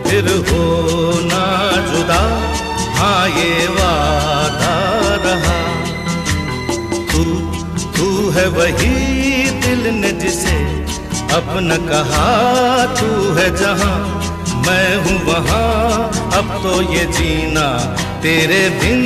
फिर हो ना जुदा, हाँ ये वादा रहा। तू है वही दिल ने जिसे अपना कहा, तू है जहां मैं हूँ वहां, अब तो ये जीना तेरे बिन